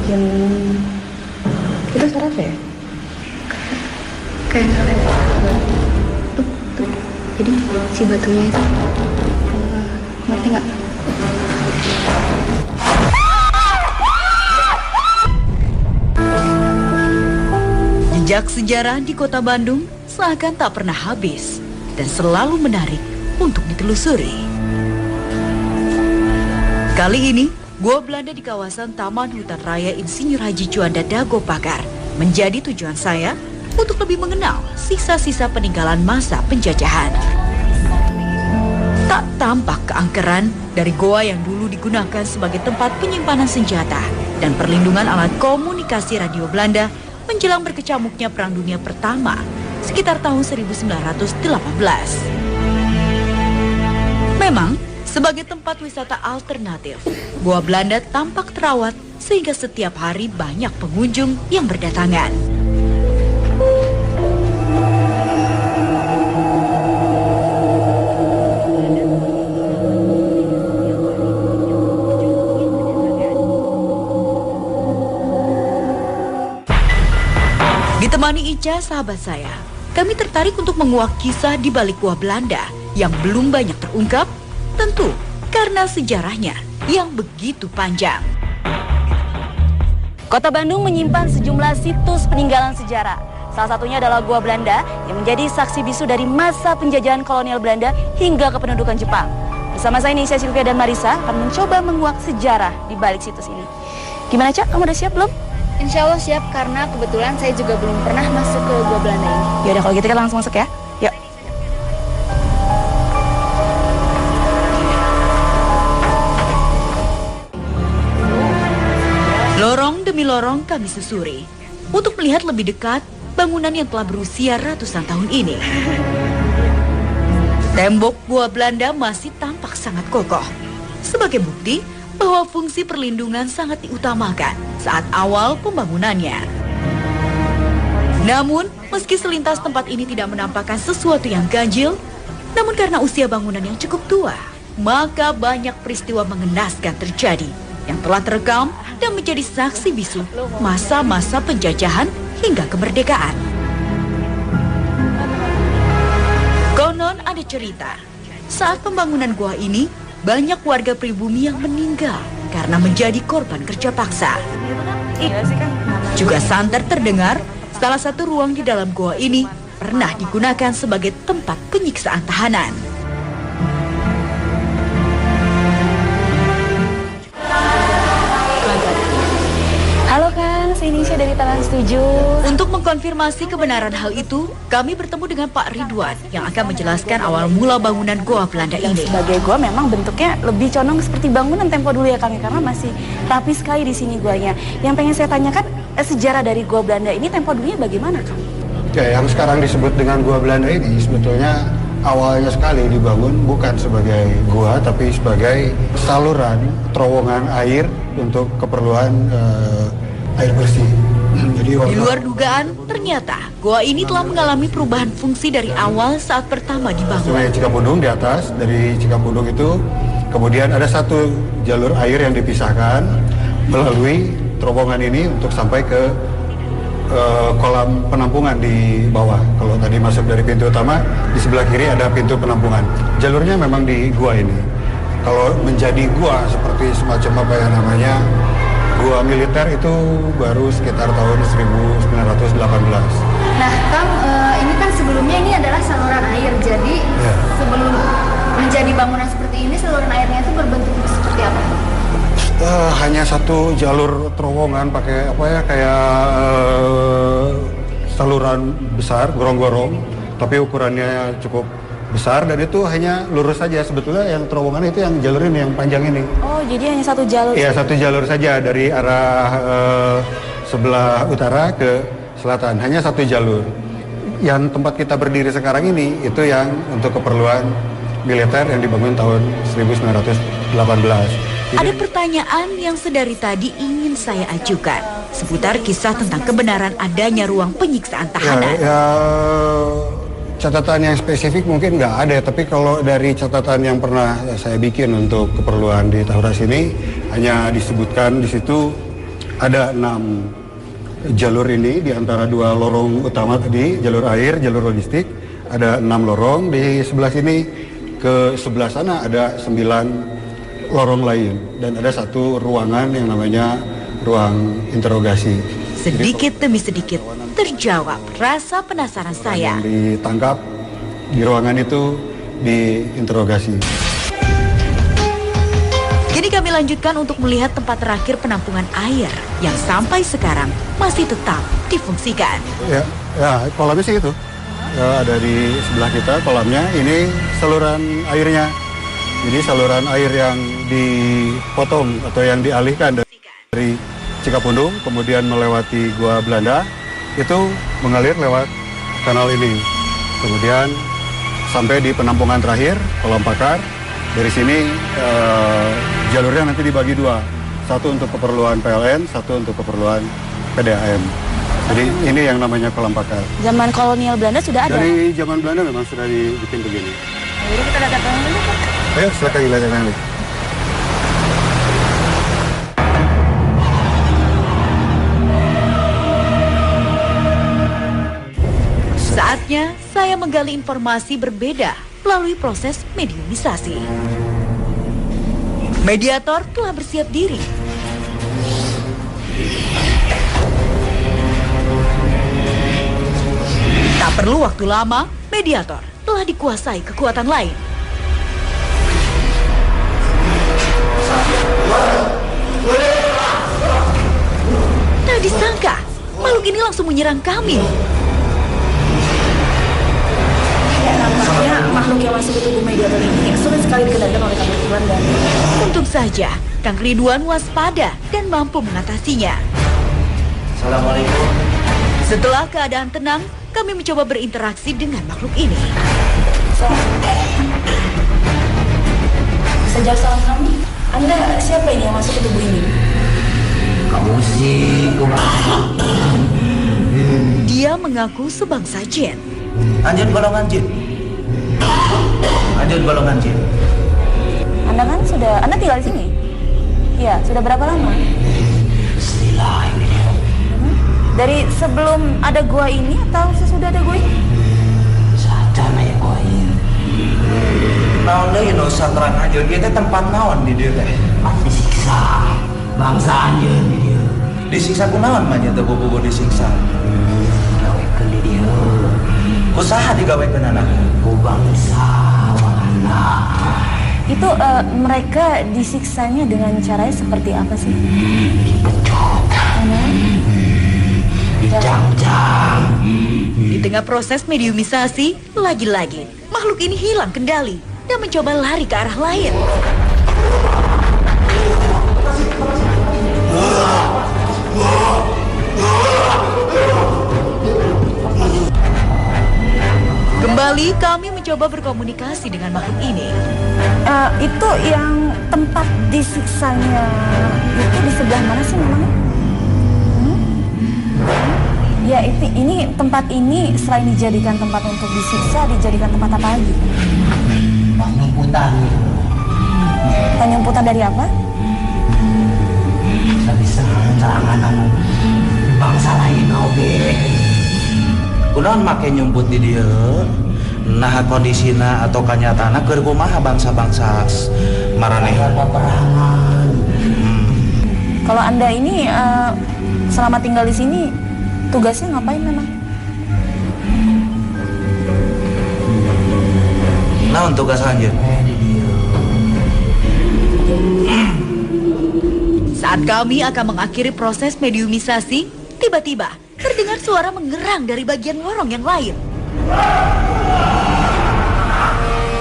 bikin itu suara apa ya? Kayak tuh. Jadi si batunya itu Ngerti nggak? Jejak sejarah di kota Bandung seakan tak pernah habis dan selalu menarik untuk ditelusuri. Kali ini, Gua Belanda di kawasan Taman Hutan Raya Insinyur Haji Juanda Dago Pakar menjadi tujuan saya untuk lebih mengenal sisa-sisa peninggalan masa penjajahan. Tak tampak keangkeran dari goa yang dulu digunakan sebagai tempat penyimpanan senjata dan perlindungan alat komunikasi radio Belanda menjelang berkecamuknya Perang Dunia Pertama sekitar tahun 1918. Memang, sebagai tempat wisata alternatif, Goa Belanda tampak terawat sehingga setiap hari banyak pengunjung yang berdatangan. Ditemani Ica, sahabat saya, kami tertarik untuk menguak kisah di balik Goa Belanda yang belum banyak terungkap, tentu karena sejarahnya yang begitu panjang. Kota Bandung menyimpan sejumlah situs peninggalan sejarah. Salah satunya adalah Goa Belanda yang menjadi saksi bisu dari masa penjajahan kolonial Belanda hingga kependudukan Jepang. Bersama saya Nisha Sylvia dan Marisa akan mencoba menguak sejarah di balik situs ini. Gimana Cak, kamu udah siap belum? Insya Allah siap, karena kebetulan saya juga belum pernah masuk ke Goa Belanda ini. Yaudah kalau gitu kita langsung masuk ya. Yuk. Lorong demi lorong kami susuri untuk melihat lebih dekat bangunan yang telah berusia ratusan tahun ini. Tembok Goa Belanda masih tampak sangat kokoh, sebagai bukti bahwa fungsi perlindungan sangat diutamakan saat awal pembangunannya. Namun, meski selintas tempat ini tidak menampakkan sesuatu yang ganjil, namun karena usia bangunan yang cukup tua, maka banyak peristiwa mengenaskan terjadi yang telah terekam dan menjadi saksi bisu masa-masa penjajahan hingga kemerdekaan. Konon ada cerita, saat pembangunan gua ini, banyak warga pribumi yang meninggal karena menjadi korban kerja paksa. Juga santer terdengar, salah satu ruang di dalam goa ini pernah digunakan sebagai tempat penyiksaan tahanan. Halo kan, saya Nisha dari Trans 7. Untuk mengkonfirmasi kebenaran hal itu, kami bertemu dengan Pak Ridwan yang akan menjelaskan awal mula bangunan Goa Belanda ini. Sebagai goa memang bentuknya lebih condong seperti bangunan tempo dulu ya kami, karena masih rapi sekali di sini goanya. Yang pengen saya tanyakan, sejarah dari Goa Belanda ini tempo dulunya bagaimana Kang? Ya, yang sekarang disebut dengan Goa Belanda ini sebetulnya awalnya sekali dibangun bukan sebagai gua tapi sebagai saluran terowongan air untuk keperluan air bersih. Jadi di luar dugaan, ternyata goa ini telah mengalami perubahan fungsi dari awal saat pertama dibangun. Sungai Cikapundung di atas, dari Cikapundung itu kemudian ada satu jalur air yang dipisahkan melalui terowongan ini untuk sampai ke kolam penampungan di bawah. Kalau tadi masuk dari pintu utama, di sebelah kiri ada pintu penampungan. Jalurnya memang di gua ini. Kalau menjadi gua seperti semacam apa ya namanya, gua militer itu baru sekitar tahun 1918. Nah Kang, ini kan sebelumnya ini adalah saluran air. Jadi sebelum menjadi bangunan seperti ini, saluran airnya itu berbentuk seperti apa? Hanya satu jalur terowongan pakai apa ya, kayak saluran besar, gorong-gorong, tapi ukurannya cukup besar dan itu hanya lurus saja. Sebetulnya yang terowongan itu yang jalur ini, yang panjang ini. Oh, jadi hanya satu jalur? Iya, satu jalur saja dari arah sebelah utara ke selatan, hanya satu jalur. Yang tempat kita berdiri sekarang ini, itu yang untuk keperluan militer yang dibangun tahun 1918. Ada pertanyaan yang sedari tadi ingin saya ajukan seputar kisah tentang kebenaran adanya ruang penyiksaan tahanan. Catatan yang spesifik mungkin nggak ada, tapi kalau dari catatan yang pernah saya bikin untuk keperluan di Tauras ini, hanya disebutkan di situ ada 6 jalur ini di antara 2 lorong utama tadi, jalur air, jalur logistik, ada 6 lorong. Di sebelah sini ke sebelah sana ada 9 lorong lain dan ada 1 ruangan yang namanya ruang interogasi. Sedikit demi sedikit terjawab rasa penasaran saya. Yang ditangkap di ruangan itu diinterogasi. Kini kami lanjutkan untuk melihat tempat terakhir penampungan air yang sampai sekarang masih tetap difungsikan. Ya, kolamnya sih itu. Ya, ada di sebelah kita kolamnya. Ini saluran airnya. Jadi saluran air yang dipotong atau yang dialihkan dari Cikapundung, kemudian melewati Gua Belanda, itu mengalir lewat kanal ini. Kemudian sampai di penampungan terakhir, Kolam Pakar. Dari sini jalurnya nanti dibagi 2, 1 untuk keperluan PLN, 1 untuk keperluan PDAM. Jadi ini yang namanya Kolam Pakar. Zaman kolonial Belanda sudah ada? Dari zaman Belanda memang sudah dibikin begini. Jadi kita datang dulu Pak. Ayo silakan dilihat nanti. Saatnya saya menggali informasi berbeda melalui proses mediumisasi. Mediator telah bersiap diri. Tak perlu waktu lama, mediator telah dikuasai kekuatan lain. Tak disangka, makhluk ini langsung menyerang kami. Nampaknya makhluk yang masuk ke tubuh mediator ini sulit sekali dikendalikan oleh Kang Ridwan dan... Untung saja, Kang Ridwan waspada dan mampu mengatasinya. Assalamualaikum. Setelah keadaan tenang, kami mencoba berinteraksi dengan makhluk ini. Sejak salam kami, Anda siapa ini yang masuk ke tubuh ini? Kamu sih Dia mengaku sebangsa jin. Anjir golongan jin. Anjir golongan jin. Anda kan Anda tinggal di sini? Iya, sudah berapa lama? Bismillah ini dia. Dari sebelum ada gua ini atau sesudah ada gua ini? Sadana ya kau ini. Naon deui nu santran anjir ieu teh tempat naon di dieu teh? Disiksa. Bangsa anjir di dieu. Disiksa kunaon mah nya teh bobo disiksa? Gawekeun di dieu. Usaha digawekeun anak. Ku bangsa warna. Itu mereka disiksanya dengan caranya seperti apa sih? Dipecot. Dicang-cang. Di tengah proses mediumisasi, lagi-lagi makhluk ini hilang kendali dan mencoba lari ke arah lain. Kembali kami mencoba berkomunikasi dengan makhluk ini. Itu yang tempat disiksanya itu di sebelah mana sih memangnya? Ya ini tempat ini selain dijadikan tempat untuk disiksa, dijadikan tempat apa lagi? Penyumputan. Penyumputan dari apa? Dari serangan bangsa lain oge. Kunaon make nyumput di dieu? Nah kondisina atau kanyatana keur kumaha bangsa-bangsa maraneh peperangan. Kalau Anda ini selama tinggal di sini tugasnya ngapain memang? Naon tugas anjeun? Saat kami akan mengakhiri proses mediumisasi, tiba-tiba terdengar suara mengerang dari bagian lorong yang lain.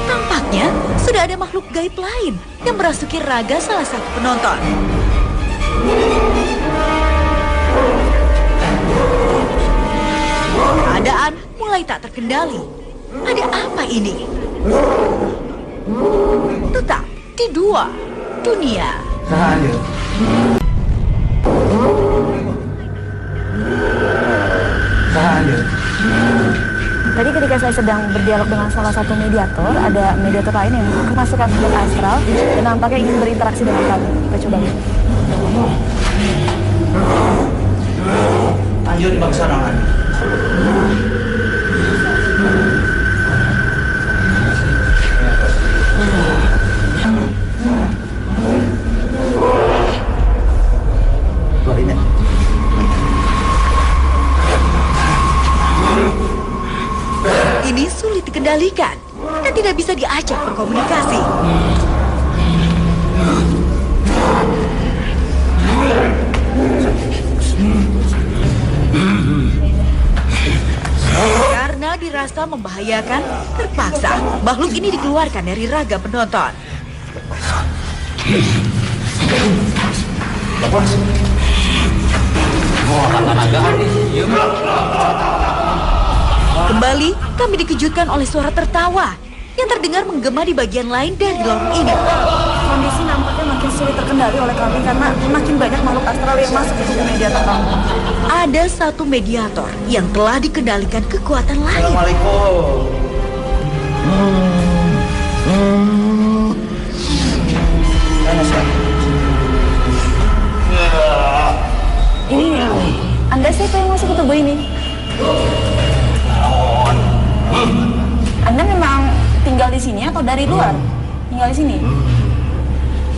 Tampaknya sudah ada makhluk gaib lain yang merasuki raga salah satu penonton. Keadaan mulai tak terkendali. Ada apa ini? Tetap di dua dunia. Tadi ketika saya sedang berdialog dengan salah satu mediator, ada mediator lain yang kemasukan sudut astral dan nampaknya ingin berinteraksi dengan kami. Kita coba lihat. bangsa naon? Ini sulit dikendalikan dan tidak bisa diajak berkomunikasi. Karena dirasa membahayakan, terpaksa makhluk ini dikeluarkan dari raga penonton. Kembali, kami dikejutkan oleh suara tertawa yang terdengar menggema di bagian lain dari lorong ini. Kondisi nampaknya makin sulit terkendali oleh kami karena makin banyak makhluk astral yang masuk ke tubuh mediator kami. Ada satu mediator yang telah dikendalikan kekuatan lain. Assalamualaikum. Ini Anda siapa yang masuk ke tubuh ini? Anda memang tinggal di sini atau dari luar? Tinggal di sini?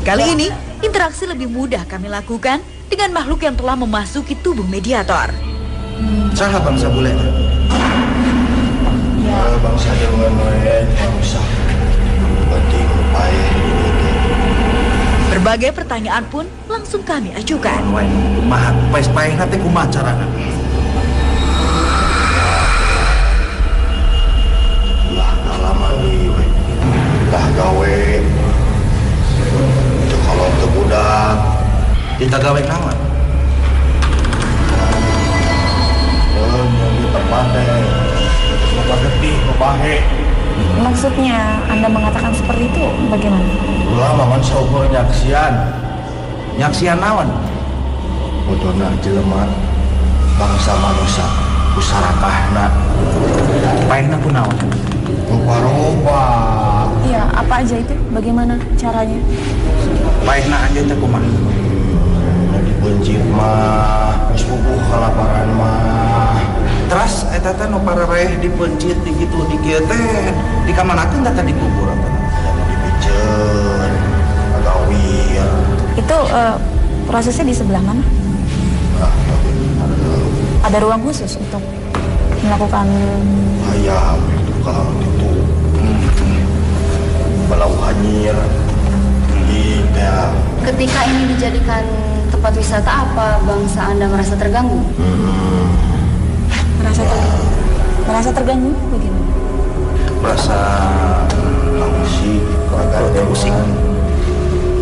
Kali ini, interaksi lebih mudah kami lakukan dengan makhluk yang telah memasuki tubuh mediator. Salah bangsa bule. Ya, bangsa dengan bangsa. Penting upaya. Berbagai pertanyaan pun langsung kami ajukan. Kumaha pais-pais nanti kumaha carana? Lah alaman ieu. Dah gawe. Itu kalau teu budak kita gawe naon? Nyari tempat teh. Tempat getih, bahe. Maksudnya Anda mengatakan seperti itu bagaimana? Ulah maman saukur nyaksian. Nyaksian naon? Bodona jelema bangsa manusia usarakahna. Paehna kunaon? Rupa-rupa. Iya, apa aja itu? Bagaimana caranya? Paehna aja teh kumaha? Dibencit mah, geus pupuh kalaparan mah. Terus eta teh nu parareh dipencit di kitu di kieu teh di kamanakeun teh dikubur apa? Dibiceun, agawir. Itu prosesnya di sebelah mana? Ada ruang khusus untuk melakukan Hayam itu kalau itu balau hanyir tidak. Ketika ini dijadikan tempat wisata, apa bangsa Anda merasa terganggu? merasa terganggu bagaimana? Merasa pusing.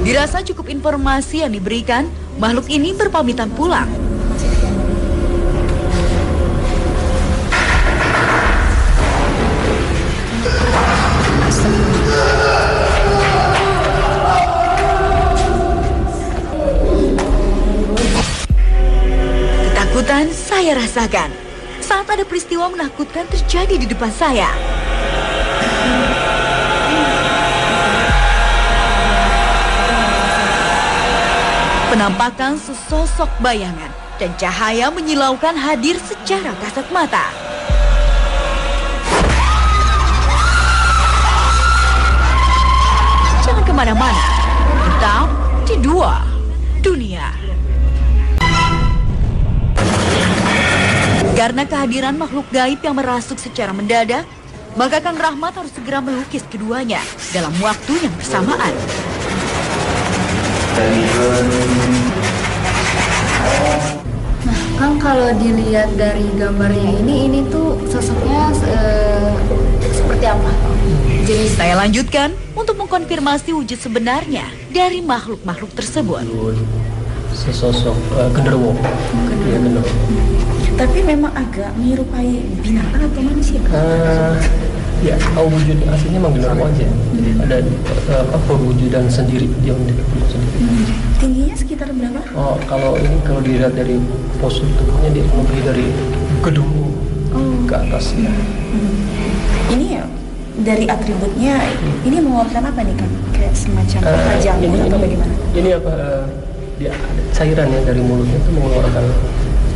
Dirasa cukup informasi yang diberikan, makhluk ini berpamitan pulang. Ketakutan saya rasakan saat ada peristiwa menakutkan terjadi di depan saya. Penampakan sesosok bayangan dan cahaya menyilaukan hadir secara kasat mata. Jangan kemana-mana, tetap di Dua Dunia. Karena kehadiran makhluk gaib yang merasuk secara mendadak, maka Kang Rahmat harus segera melukis keduanya dalam waktu yang bersamaan. Nah, Kang, kalau dilihat dari gambarnya ini tuh sosoknya seperti apa? Jadi saya lanjutkan untuk mengkonfirmasi wujud sebenarnya dari makhluk-makhluk tersebut. Sesosok genderuwo. Ya, genderuwo. Tapi memang agak menyerupai binatang atau manusia? Ya, wujud aslinya memang genderuwo aja. Jadi ada perwujudan sendiri, dia memiliki bentuk sendiri. Tingginya sekitar berapa? Oh, kalau dilihat dari postur tubuhnya dia lebih dari gedung ke atas ya. Ini ya dari atributnya ini mengeluarkan apa nih, Kang? Kayak semacam pajang atau bagaimana? Ini apa? Dia ada cairan ya dari mulutnya itu mengeluarkan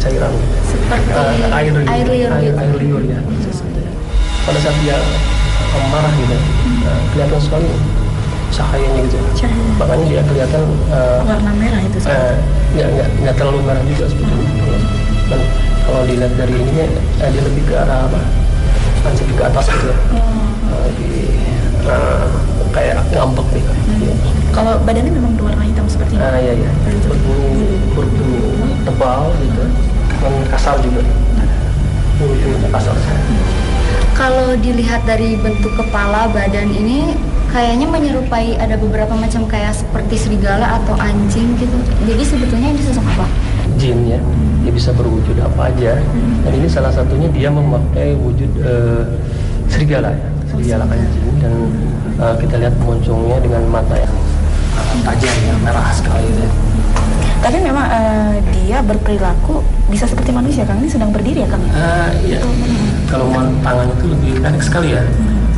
cairan Seperti air liur gitu. air liur ya. Pada saat dia marah gitu, kelihatan sekali cahayanya gitu. Makanya dia kelihatan Warna merah itu. nggak terlalu merah juga sebetulnya. Dan kalau dilihat dari ininya dia lebih ke arah apa? Lebih ke atas gitu ya. Kayak ngambek nih. Kalau badannya memang berwarna hitam seperti ini. Iya. Berbulu tebal gitu. Dan kasar juga. Bulu kasar. Kalau dilihat dari bentuk kepala badan ini kayaknya menyerupai ada beberapa macam kayak seperti serigala atau anjing gitu. Jadi sebetulnya ini sosok apa? Jin ya, dia bisa berwujud apa aja. Dan ini salah satunya dia memakai wujud serigala ya, serigala anjing. Dan kita lihat moncongnya dengan mata yang tajam ya, merah sekali ya. Tapi memang dia berperilaku bisa seperti manusia, Kang. Ini sedang berdiri ya, Kang? Iya. Kalau tangannya itu lebih pendek sekali ya.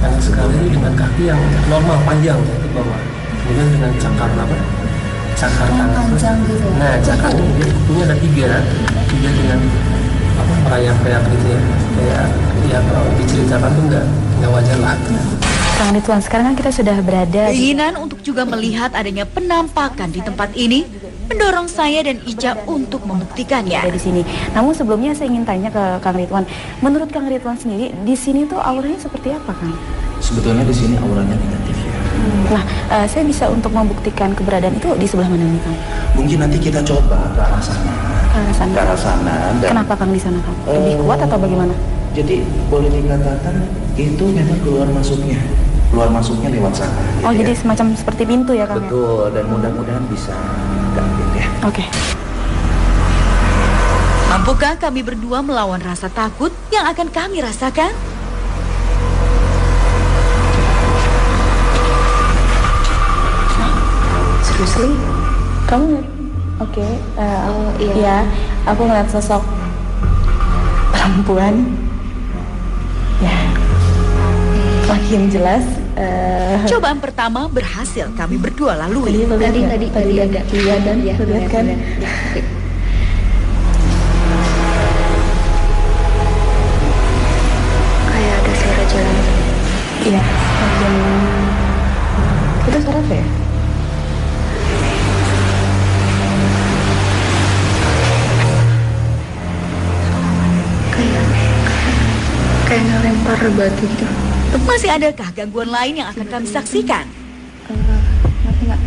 Pendek sekali dengan kaki yang normal panjang ya, ke bawah. Kemudian dengan cakar apa? Cakar tangan. Panjang gitu. Nah, cakarnya dia kukunya ada tiga dengan apa merayap-rayap gitu ya. Kayak ya kalau diceritakan tuh nggak wajar lah. Kang Ridwan, sekarang kan kita sudah berada di... Keinginan untuk juga melihat adanya penampakan di tempat ini mendorong saya dan Ica untuk membuktikannya. di sini. Namun sebelumnya saya ingin tanya ke Kang Ridwan. Menurut Kang Ridwan sendiri, di sini tuh auranya seperti apa, Kang? Sebetulnya di sini auranya negatif ya. Nah, saya bisa untuk membuktikan keberadaan itu di sebelah mana nih, Kang? Mungkin nanti kita coba ke arah sana. Ke arah sana. Dan Kenapa Kang di sana, Kang? Lebih kuat atau bagaimana? jadi boleh dikatakan itu memang keluar masuknya lewat sana. Oh, gitu jadi ya. semacam seperti pintu ya, Kang? Betul, dan mudah-mudahan bisa diambil ya. Oke. Mampukah kami berdua melawan rasa takut yang akan kami rasakan? Seriously? Kamu oke? Iya. Aku ngeliat sosok perempuan. Ya. Makin jelas. Cobaan pertama berhasil kami berdua lalui. Tadi ada. Iya kan? Lihat kan? Kayak ada suara jalan. Iya. Itu suara apa ya? Kayak ngelempar batu gitu. Masih adakah gangguan lain yang akan kami saksikan? Ngerti nggak?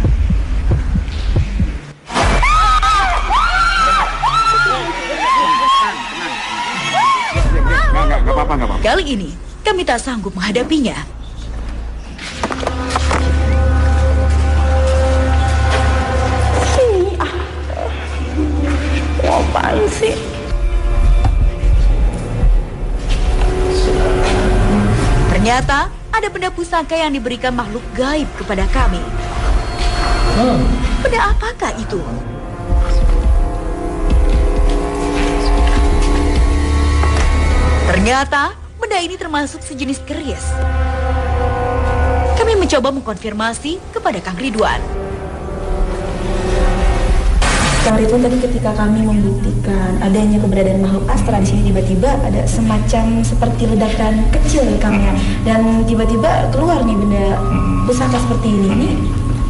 Nggak apa-apa. Kali ini kami tak sanggup menghadapinya. Apaan sih? Ternyata ada benda pusaka yang diberikan makhluk gaib kepada kami. Benda apakah itu? Ternyata benda ini termasuk sejenis keris. Kami mencoba mengkonfirmasi kepada Kang Ridwan. Kang Ridwan, tadi ketika kami membuktikan adanya keberadaan makhluk astral di sini, tiba-tiba ada semacam seperti ledakan kecil ya, Kang, ya. Dan tiba-tiba keluar nih benda pusaka seperti ini. Ini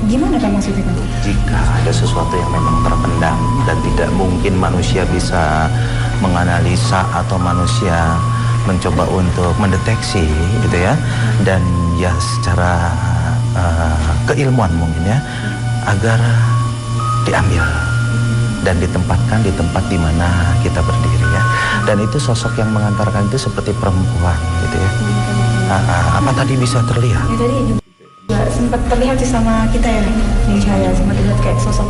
gimana, Kang, maksudnya, Kang? Jika ada sesuatu yang memang terpendam dan tidak mungkin manusia bisa menganalisa atau manusia mencoba untuk mendeteksi gitu ya, dan ya secara keilmuan mungkin ya, agar diambil dan ditempatkan di tempat di mana kita berdiri ya. Dan itu sosok yang mengantarkan itu seperti perempuan gitu ya. Apa tadi bisa terlihat? Ya, tadi juga sempat terlihat sih sama kita ya, di cahaya, sempat terlihat kayak sosok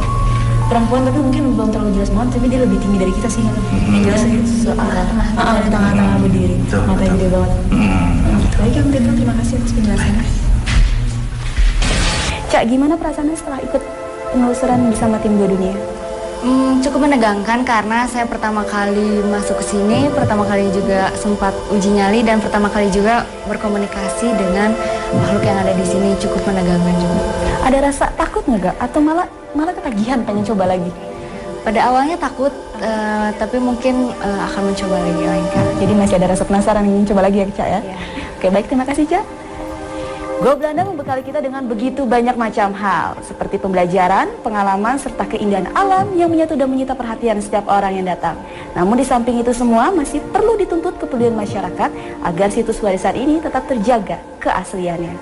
perempuan, tapi mungkin belum terlalu jelas banget, tapi dia lebih tinggi dari kita sih. Yang jelas sih di tengah-tengah berdiri, mata yang gede banget. Baik, Kang Ridwan, terima kasih atas penjelasannya. Cak, gimana perasaannya setelah ikut penelusuran bersama tim Dua Dunia? Cukup menegangkan karena saya pertama kali masuk ke sini, pertama kali juga sempat uji nyali, dan pertama kali juga berkomunikasi dengan makhluk yang ada di sini. Cukup menegangkan juga. Ada rasa takut nggak, atau malah ketagihan pengen coba lagi? Pada awalnya takut, tapi mungkin akan mencoba lagi lain kali. Jadi masih ada rasa penasaran ingin coba lagi ya Cak ya? Iya. Oke, baik, terima kasih Cak. Gua Belanda membekali kita dengan begitu banyak macam hal, seperti pembelajaran, pengalaman, serta keindahan alam yang menyatu dan menyita perhatian setiap orang yang datang. Namun di samping itu semua masih perlu dituntut kepedulian masyarakat agar situs warisan ini tetap terjaga keasliannya.